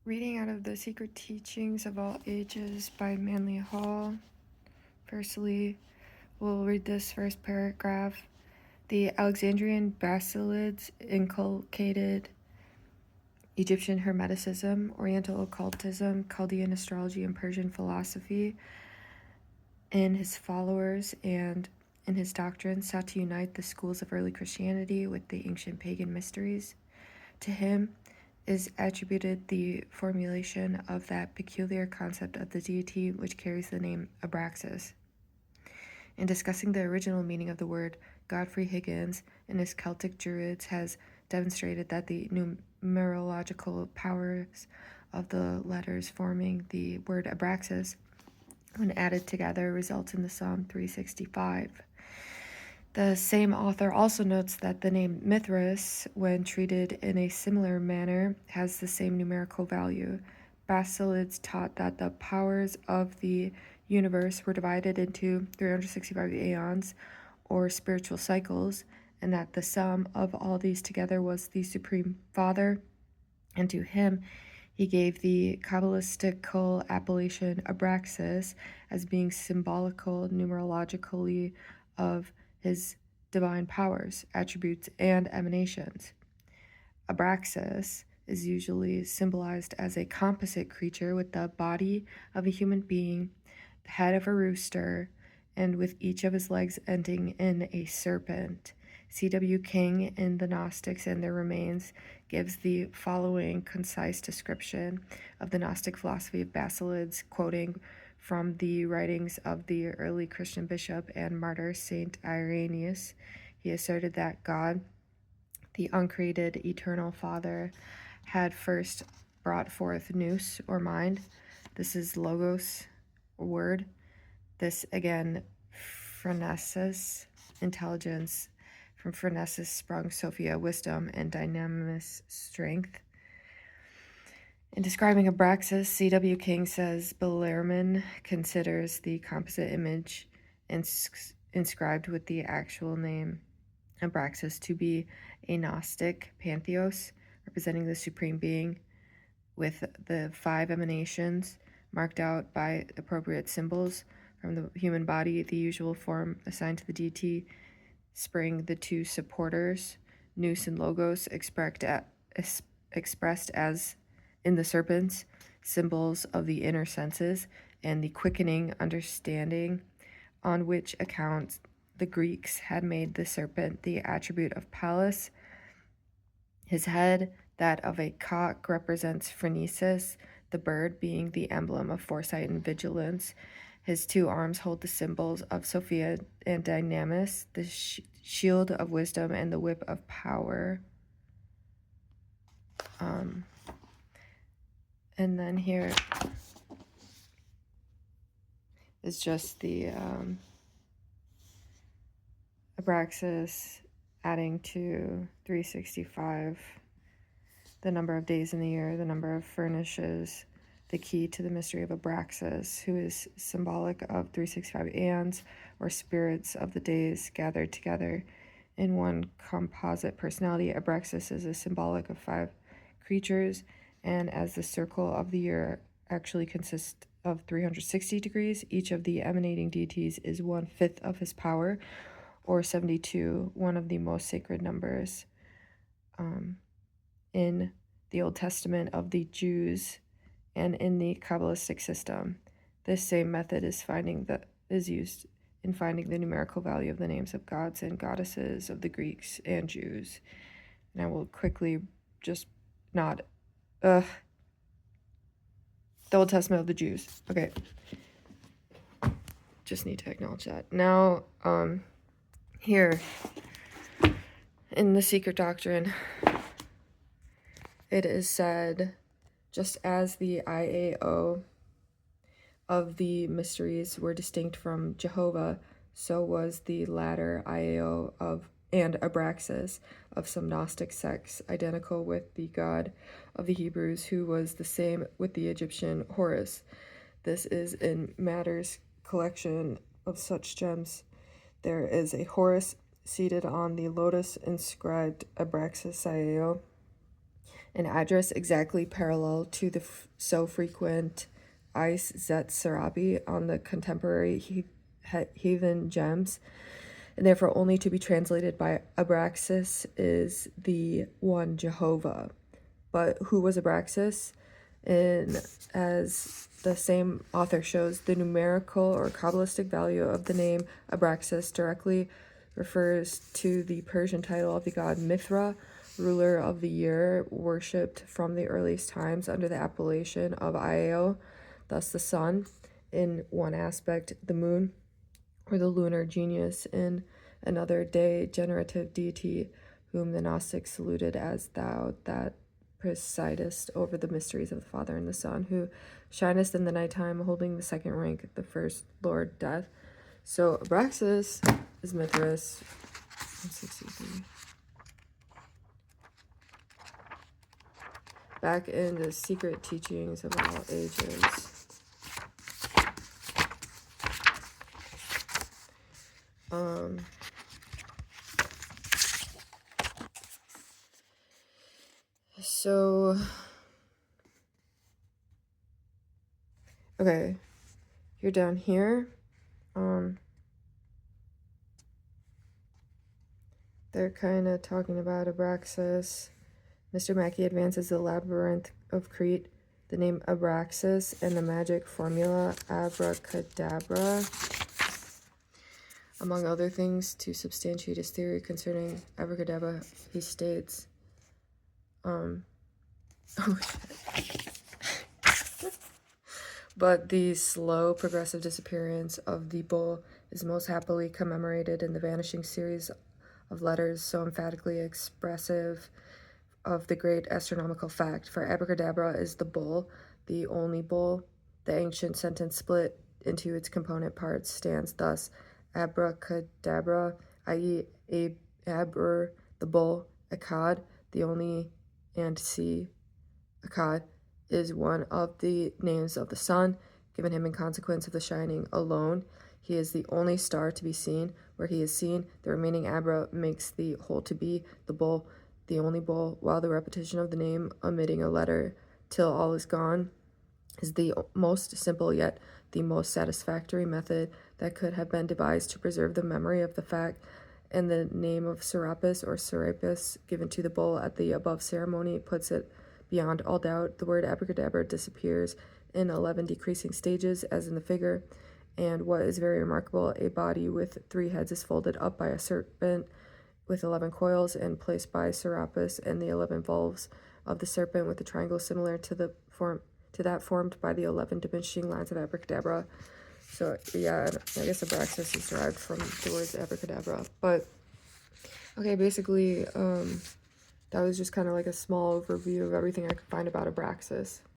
Reading out of the Secret Teachings of All Ages by Manly Hall. Firstly, we'll read this first paragraph. The Alexandrian Basilids inculcated Egyptian Hermeticism, Oriental occultism, Chaldean astrology, and Persian philosophy in his followers, and in his doctrine sought to unite the schools of early Christianity with the ancient pagan mysteries. To him is attributed the formulation of that peculiar concept of the deity which carries the name Abraxas. In discussing the original meaning of the word, Godfrey Higgins, in his Celtic Druids, has demonstrated that the numerological powers of the letters forming the word Abraxas, when added together, results in the Psalm 365. The same author also notes that the name Mithras, when treated in a similar manner, has the same numerical value. Basilids taught that the powers of the universe were divided into 365 aeons, or spiritual cycles, and that the sum of all these together was the Supreme Father, and to him he gave the Kabbalistical appellation Abraxas as being symbolical numerologically of his divine powers, attributes, and emanations. Abraxas is usually symbolized as a composite creature with the body of a human being, the head of a rooster, and with each of his legs ending in a serpent. C.W. King, in The Gnostics and Their Remains, gives the following concise description of the Gnostic philosophy of Basilids, quoting from the writings of the early Christian bishop and martyr Saint Irenaeus. He asserted that God, the uncreated eternal Father, had first brought forth nous, or mind. This is logos, or word. This again, phronesis, intelligence. From phronesis sprung Sophia, wisdom, and dynamis, strength. In describing Abraxas, C.W. King says Bellarmine considers the composite image inscribed with the actual name Abraxas to be a Gnostic pantheos, representing the Supreme Being, with the 5 emanations marked out by appropriate symbols from the human body, the usual form assigned to the deity, spring the 2 supporters, nous and logos, expressed as in the serpents, symbols of the inner senses, and the quickening understanding, on which account the Greeks had made the serpent the attribute of Pallas. His head, that of a cock, represents phronesis, the bird being the emblem of foresight and vigilance. His 2 arms hold the symbols of Sophia and Dynamis, the shield of wisdom and the whip of power. And then here is just the Abraxas adding to 365, the number of days in the year, the number of furnishes, the key to the mystery of Abraxas, who is symbolic of 365 aeons, or spirits of the days gathered together in one composite personality. Abraxas is a symbolic of 5 creatures, and as the circle of the year actually consists of 360 degrees, each of the emanating deities is 1/5 of his power, or 72, one of the most sacred numbers in the Old Testament of the Jews and in the Kabbalistic system. This same method is used in finding the numerical value of the names of gods and goddesses of the Greeks and Jews. And I will quickly just nod. The Old Testament of the Jews. Okay. Just need to acknowledge that. Now, here in the Secret Doctrine, it is said, just as the IAO of the mysteries were distinct from Jehovah, so was the latter IAO and Abraxas of some Gnostic sects identical with the god of the Hebrews, who was the same with the Egyptian Horus. This is in Matter's collection of such gems. There is a Horus seated on the lotus inscribed Abraxas IAO, an address exactly parallel to the so frequent ice zet serabi on the contemporary heathen gems, and therefore only to be translated by Abraxas is the one Jehovah. But who was Abraxas? And as the same author shows, the numerical or Kabbalistic value of the name Abraxas directly refers to the Persian title of the god Mithra, ruler of the year, worshipped from the earliest times under the appellation of Io, thus the sun, in one aspect, the moon, or the lunar genius, in another generative deity, whom the Gnostics saluted as thou that presidest over the mysteries of the Father and the Son, who shinest in the nighttime, holding the second rank, the first Lord Death. So Abraxas is Mithras. 163. Back in the secret teachings of all ages. So, okay, you're down here. They're kind of talking about Abraxas. Mr. Mackey advances the labyrinth of Crete, the name Abraxas, and the magic formula abracadabra, among other things, to substantiate his theory concerning abracadabra. He states, but the slow progressive disappearance of the bull is most happily commemorated in the vanishing series of letters so emphatically expressive of the great astronomical fact. For abracadabra is the bull, the only bull. The ancient sentence split into its component parts stands thus: abracadabra, i.e. abr, the bull, akkad, the only, and c, akkad, is one of the names of the sun, given him in consequence of the shining alone. He is the only star to be seen. Where he is seen, the remaining abra makes the whole to be the bull, the only bull, while the repetition of the name, omitting a letter till all is gone, is the most simple yet the most satisfactory method that could have been devised to preserve the memory of the fact, and the name of Serapis or Serapis given to the bull at the above ceremony puts it beyond all doubt. The word abracadabra disappears in 11 decreasing stages, as in the figure, and what is very remarkable, a body with 3 heads is folded up by a serpent with 11 coils and placed by Serapis, and the 11 valves of the serpent with a triangle similar to that formed by the 11 diminishing lines of abracadabra. So yeah, I guess Abraxas is derived from the words abracadabra. But okay, basically, that was just kind of like a small overview of everything I could find about Abraxas.